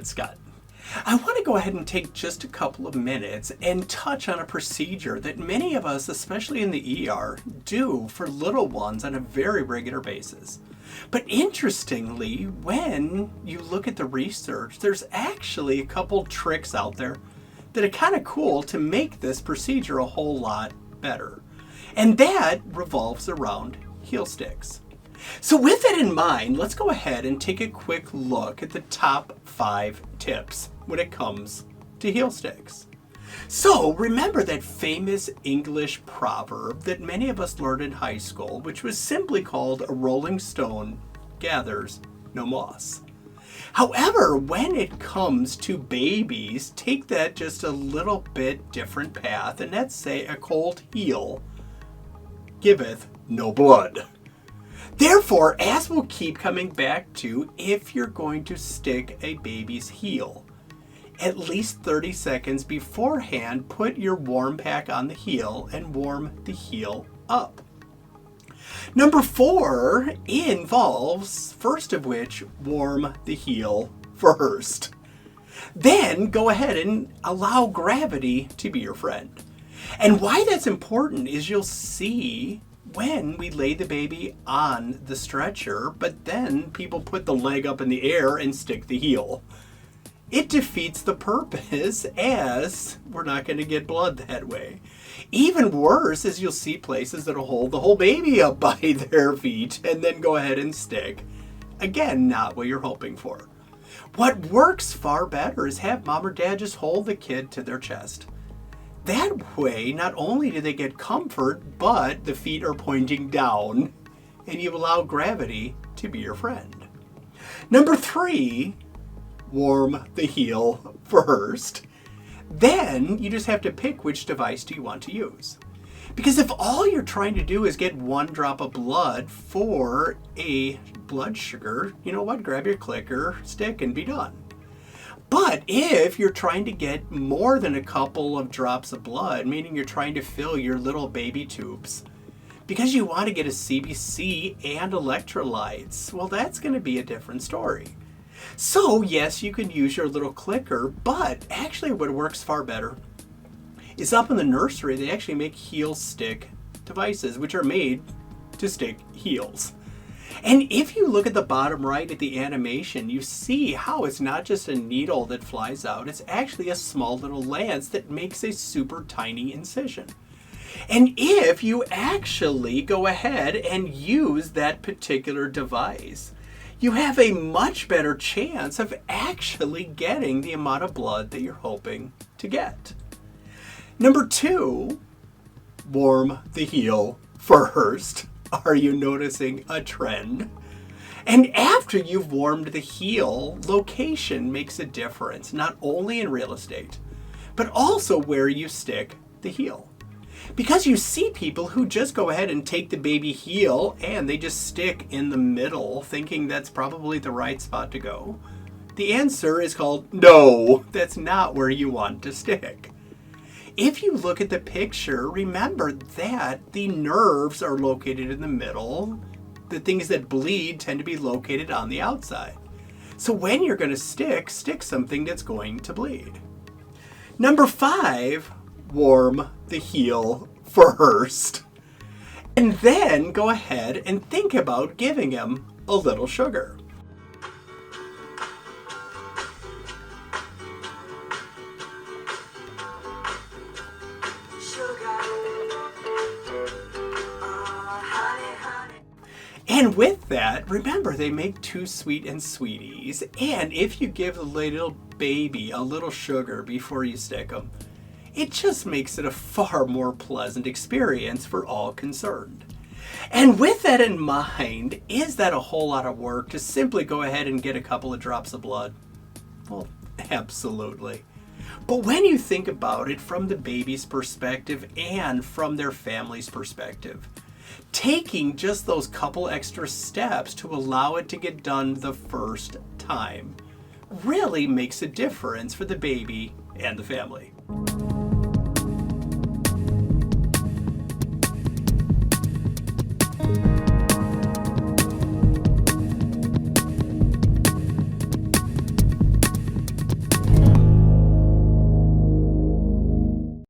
it's Scott. I want to go ahead and take just a couple of minutes and touch on a procedure that many of us, especially in the ER, do for little ones on a very regular basis. But interestingly, when you look at the research, there's actually a couple tricks out there that are kind of cool to make this procedure a whole lot better. And that revolves around heel sticks. So with that in mind, let's go ahead and take a quick look at the top 5 tips when it comes to heel sticks. So remember that famous English proverb that many of us learned in high school, which was simply called "a rolling stone gathers no moss." However, when it comes to babies, take that just a little bit different path, and let's say a cold heel giveth no blood. Therefore, as we'll keep coming back to, if you're going to stick a baby's heel, at least 30 seconds beforehand, put your warm pack on the heel and warm the heel up. Number 4 involves, first of which, warm the heel first. Then go ahead and allow gravity to be your friend. And why that's important is you'll see when we lay the baby on the stretcher, but then people put the leg up in the air and stick the heel. It defeats the purpose, as we're not going to get blood that way. Even worse is you'll see places that'll hold the whole baby up by their feet and then go ahead and stick. Again, not what you're hoping for. What works far better is have mom or dad just hold the kid to their chest. That way, not only do they get comfort, but the feet are pointing down and you allow gravity to be your friend. Number 3, warm the heel first. Then you just have to pick which device do you want to use. Because if all you're trying to do is get 1 drop of blood for a blood sugar, you know what? Grab your clicker, stick, and be done. But if you're trying to get more than a couple of drops of blood, meaning you're trying to fill your little baby tubes, because you want to get a CBC and electrolytes, well, that's going to be a different story. So yes, you can use your little clicker, but actually what works far better is up in the nursery, they actually make heel stick devices, which are made to stick heels. And if you look at the bottom right at the animation, you see how it's not just a needle that flies out, it's actually a small little lance that makes a super tiny incision. And if you actually go ahead and use that particular device, you have a much better chance of actually getting the amount of blood that you're hoping to get. Number 2, warm the heel first. Are you noticing a trend? And after you've warmed the heel, location makes a difference, not only in real estate, but also where you stick the heel. Because you see people who just go ahead and take the baby heel and they just stick in the middle, thinking that's probably the right spot to go. The answer is called no, that's not where you want to stick. If you look at the picture, remember that the nerves are located in the middle. The things that bleed tend to be located on the outside. So when you're going to stick something that's going to bleed. Number 5, warm the heel first. And then go ahead and think about giving him a little sugar. And with that, remember they make 2 sweet and sweeties. And if you give the little baby a little sugar before you stick them, it just makes it a far more pleasant experience for all concerned. And with that in mind, is that a whole lot of work to simply go ahead and get a couple of drops of blood? Well, absolutely. But when you think about it from the baby's perspective and from their family's perspective, taking just those couple extra steps to allow it to get done the first time really makes a difference for the baby and the family.